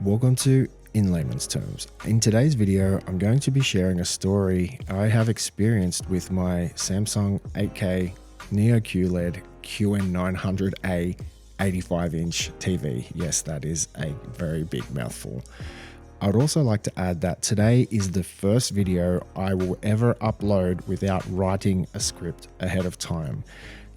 Welcome to In Layman's Terms. In today's video, I'm going to be sharing a story I have experienced with my Samsung 8K Neo QLED QN900A 85-inch TV. Yes, that is a very big mouthful. I would also like to add that today is the first video I will ever upload without writing a script ahead of time.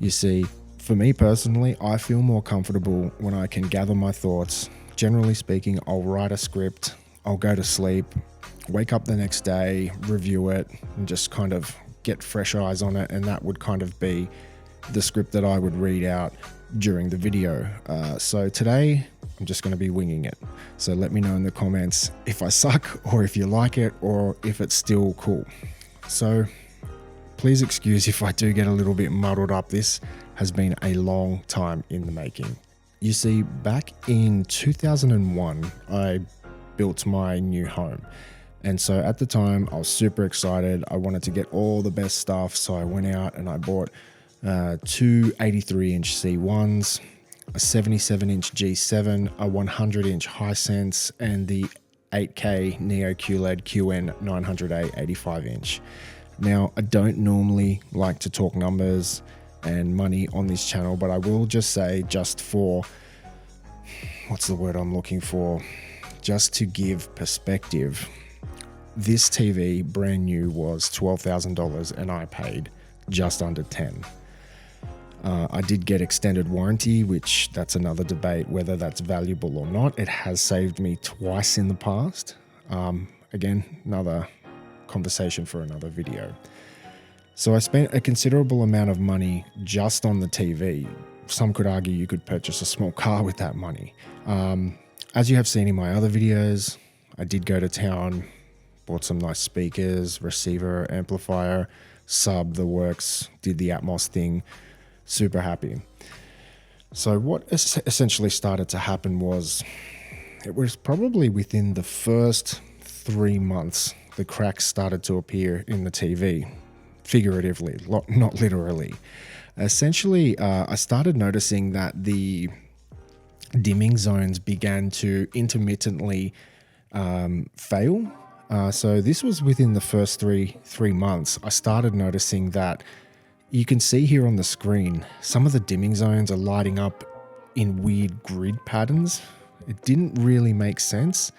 You see, for me personally, I feel more comfortable when I can gather my thoughts. Generally speaking, I'll write a script, I'll go to sleep, wake up the next day, review it, and just kind of get fresh eyes on it. And that would kind of be the script that I would read out during the video. So today, I'm just going to be winging it. So let me know in the comments if I suck or if you like it or if it's still cool. So please excuse if I do get a little bit muddled up. This has been a long time in the making. You see, back in 2001, I built my new home. And so at the time, I was super excited. I wanted to get all the best stuff. So I went out and I bought two 83-inch C1s, a 77-inch G7, a 100-inch Hisense, and the 8K Neo QLED QN900A 85-inch. Now, I don't normally like to talk numbers and money on this channel, but I will just say, just for, what's the word I'm looking for? Just to give perspective, this TV brand new was $12,000 and I paid just under 10. I did get extended warranty, which that's another debate whether that's valuable or not. It has saved me twice in the past. Again, another conversation for another video. So I spent a considerable amount of money just on the TV. Some could argue you could purchase a small car with that money. As you have seen in my other videos, I did go to town, bought some nice speakers, receiver, amplifier, sub, the works, did the Atmos thing, super happy. So what essentially started to happen was, it was probably within the first 3 months, the cracks started to appear in the TV. Figuratively, not literally. Essentially, I started noticing that the dimming zones began to intermittently fail. So this was within the first three months. I started noticing that you can see here on the screen, some of the dimming zones are lighting up in weird grid patterns. It didn't really make sense.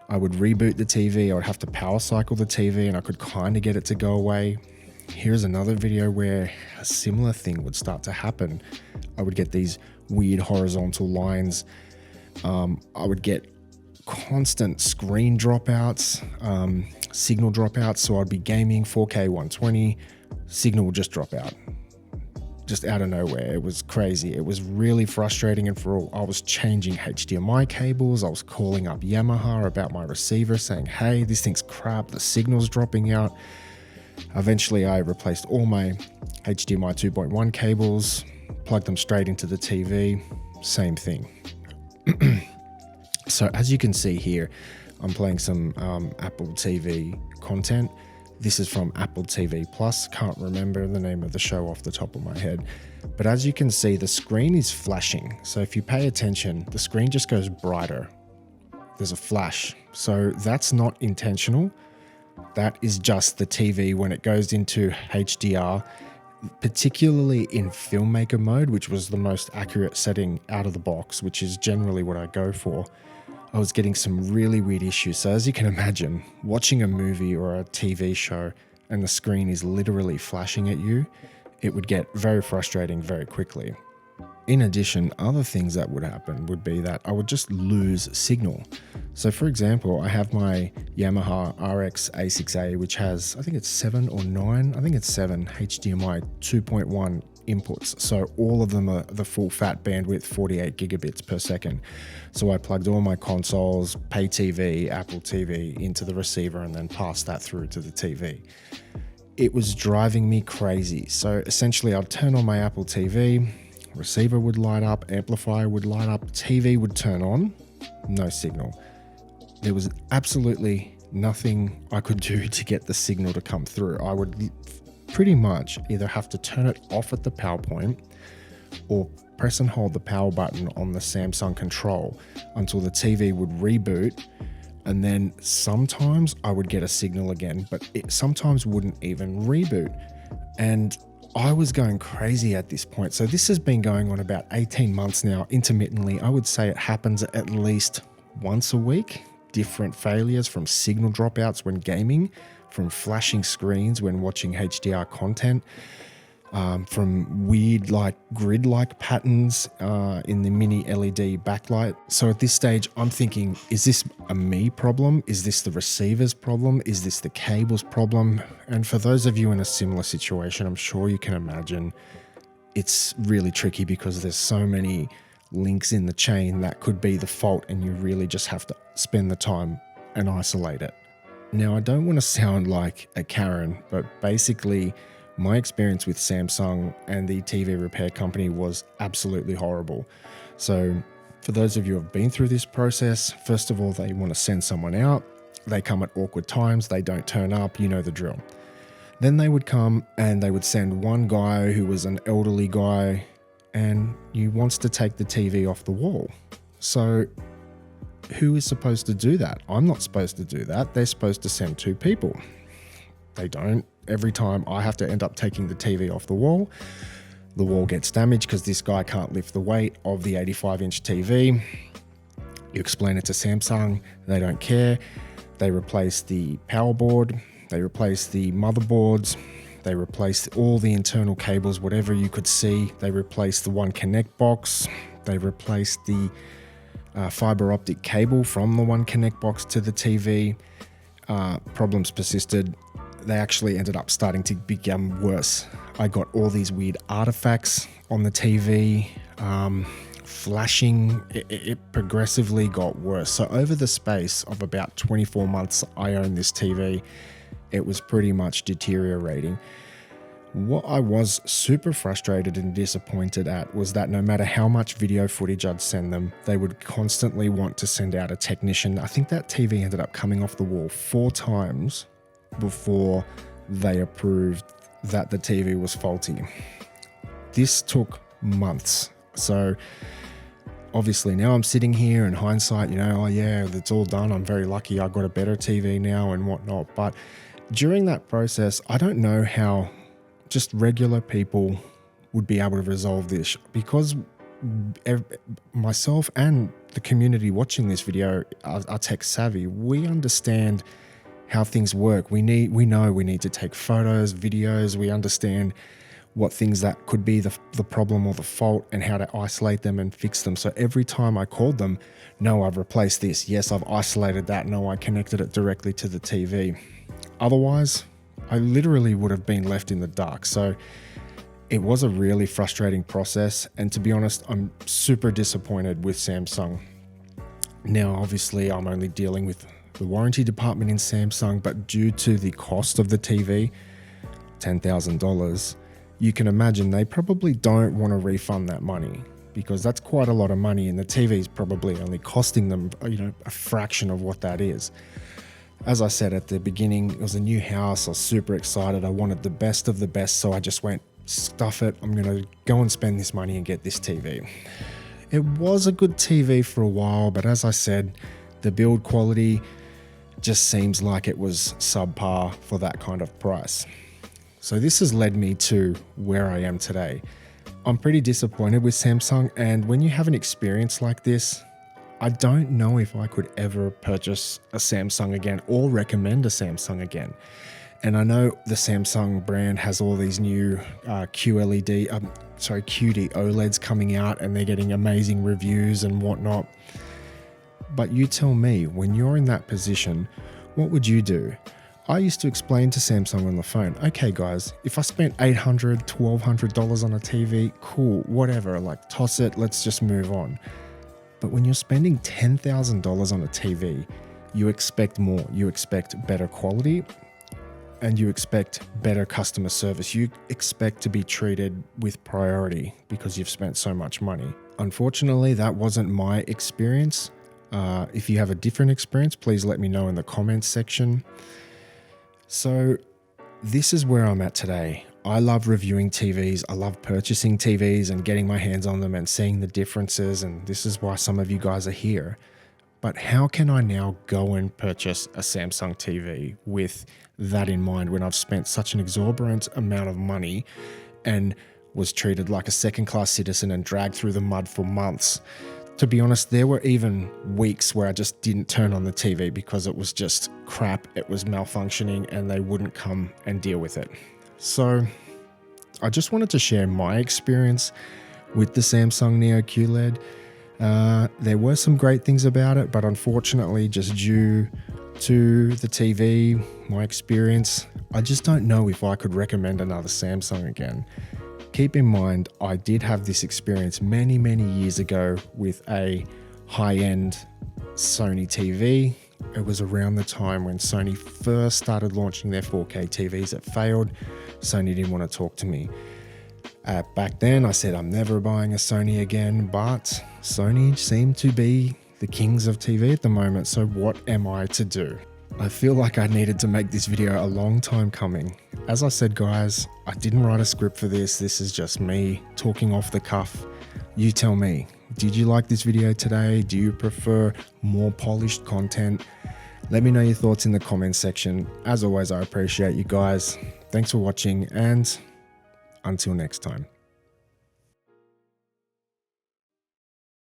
I would reboot the TV, I would have to power cycle the TV, and I could kind of get it to go away. Here's another video where a similar thing would start to happen. I would get these weird horizontal lines. I would get constant screen dropouts, signal dropouts. So I'd be gaming 4K 120, signal would just drop out, just out of nowhere. It was crazy. It was really frustrating. And I was changing HDMI cables. I was calling up Yamaha about my receiver saying, hey, this thing's crap, the signal's dropping out. Eventually, I replaced all my HDMI 2.1 cables, plugged them straight into the TV, same thing. So as you can see here, I'm playing some Apple TV content. This is from Apple TV Plus. Can't remember the name of the show off the top of my head. But as you can see, the screen is flashing. So if you pay attention, the screen just goes brighter. There's a flash. So that's not intentional. That is just the TV when it goes into HDR, particularly in filmmaker mode, which was the most accurate setting out of the box, which is generally what I go for. I was getting some really weird issues. So as you can imagine, watching a movie or a TV show and the screen is literally flashing at you, it would get very frustrating very quickly. In addition, other things that would happen would be that I would just lose signal. So for example, I have my Yamaha RX A6A, which has, I think it's 7 or 9, I think it's 7 HDMI 2.1 inputs. So all of them are the full fat bandwidth, 48 gigabits per second. So I plugged all my consoles, pay TV, Apple TV into the receiver and then passed that through to the TV. It was driving me crazy. So essentially I'd turn on my Apple TV, receiver would light up, amplifier would light up, TV would turn on, no signal. There was absolutely nothing I could do to get the signal to come through. I would pretty much either have to turn it off at the power point or press and hold the power button on the Samsung control until the TV would reboot. And then sometimes I would get a signal again, but it sometimes wouldn't even reboot. And I was going crazy at this point. So this has been going on about 18 months now, intermittently. I would say it happens at least once a week. Different failures, from signal dropouts when gaming, from flashing screens when watching HDR content, from weird grid-like patterns in the mini LED backlight. So at this stage, I'm thinking, is this a me problem? Is this the receiver's problem? Is this the cable's problem? And for those of you in a similar situation, I'm sure you can imagine it's really tricky because there's so many links in the chain that could be the fault, and you really just have to spend the time and isolate it. Now, I don't want to sound like a Karen, but basically my experience with Samsung and the TV repair company was absolutely horrible. So for those of you who have been through this process, first of all, they want to send someone out. They come at awkward times. They don't turn up. You know the drill. Then they would come and they would send one guy who was an elderly guy, and he wants to take the TV off the wall. So who is supposed to do that? I'm not supposed to do that. They're supposed to send two people. They don't. Every time I have to end up taking the TV off the wall gets damaged because this guy can't lift the weight of the 85-inch TV. You explain it to Samsung, they don't care. They replace the power board, they replace the motherboards, they replace all the internal cables, whatever you could see. They replace the One Connect box. They replace the fiber optic cable from the One Connect box to the TV. Problems persisted. They actually ended up starting to become worse. I got all these weird artifacts on the TV, flashing. It progressively got worse. So over the space of about 24 months I owned this TV, it was pretty much deteriorating. What I was super frustrated and disappointed at was that no matter how much video footage I'd send them, they would constantly want to send out a technician. I think that TV ended up coming off the wall 4 times before they approved that the TV was faulty. This took months. So obviously now I'm sitting here in hindsight, oh yeah, it's all done. I'm very lucky I got a better TV now and whatnot. But during that process, I don't know how just regular people would be able to resolve this, because myself and the community watching this video are tech savvy. We understand how things work. We know we need to take photos, videos. We understand what things that could be the problem or the fault and how to isolate them and fix them. So every time I called them, no, I've replaced this. Yes, I've isolated that. No, I connected it directly to the TV. Otherwise, I literally would have been left in the dark. So it was a really frustrating process. And to be honest, I'm super disappointed with Samsung. Now, obviously, I'm only dealing with the warranty department in Samsung, but due to the cost of the TV, $10,000, you can imagine they probably don't want to refund that money, because that's quite a lot of money, and the TV is probably only costing them, a fraction of what that is. As I said at the beginning, it was a new house. I was super excited. I wanted the best of the best, so I just went, stuff it. I'm going to go and spend this money and get this TV. It was a good TV for a while, but as I said, the build quality just seems like it was subpar for that kind of price. So this has led me to where I am today. I'm pretty disappointed with Samsung, and when you have an experience like this, I don't know if I could ever purchase a Samsung again or recommend a Samsung again. And I know the Samsung brand has all these new QD OLEDs coming out, and they're getting amazing reviews and whatnot. But you tell me, when you're in that position, what would you do? I used to explain to Samsung on the phone, okay guys, if I spent $800, $1,200 on a TV, cool, whatever, toss it, let's just move on. But when you're spending $10,000 on a TV, you expect more. You expect better quality, and you expect better customer service. You expect to be treated with priority because you've spent so much money. Unfortunately, that wasn't my experience. If you have a different experience, please let me know in the comments section. So this is where I'm at today. I love reviewing TVs. I love purchasing TVs and getting my hands on them and seeing the differences. And this is why some of you guys are here. But how can I now go and purchase a Samsung TV with that in mind when I've spent such an exorbitant amount of money and was treated like a second-class citizen and dragged through the mud for months? To be honest, there were even weeks where I just didn't turn on the TV because it was just crap, it was malfunctioning, and they wouldn't come and deal with it. So I just wanted to share my experience with the Samsung Neo QLED. There were some great things about it, but unfortunately, just due to the TV, my experience, I just don't know if I could recommend another Samsung again. Keep in mind, I did have this experience many years ago with a high-end Sony TV. It was around the time when Sony first started launching their 4K TVs. It failed. Sony didn't want to talk to me. Back then, I said I'm never buying a Sony again, but Sony seemed to be the kings of TV at the moment, so what am I to do? I feel like I needed to make this video a long time coming. As I said, guys, I didn't write a script for this. This is just me talking off the cuff. You tell me, did you like this video today? Do you prefer more polished content? Let me know your thoughts in the comments section. As always, I appreciate you guys. Thanks for watching, and until next time.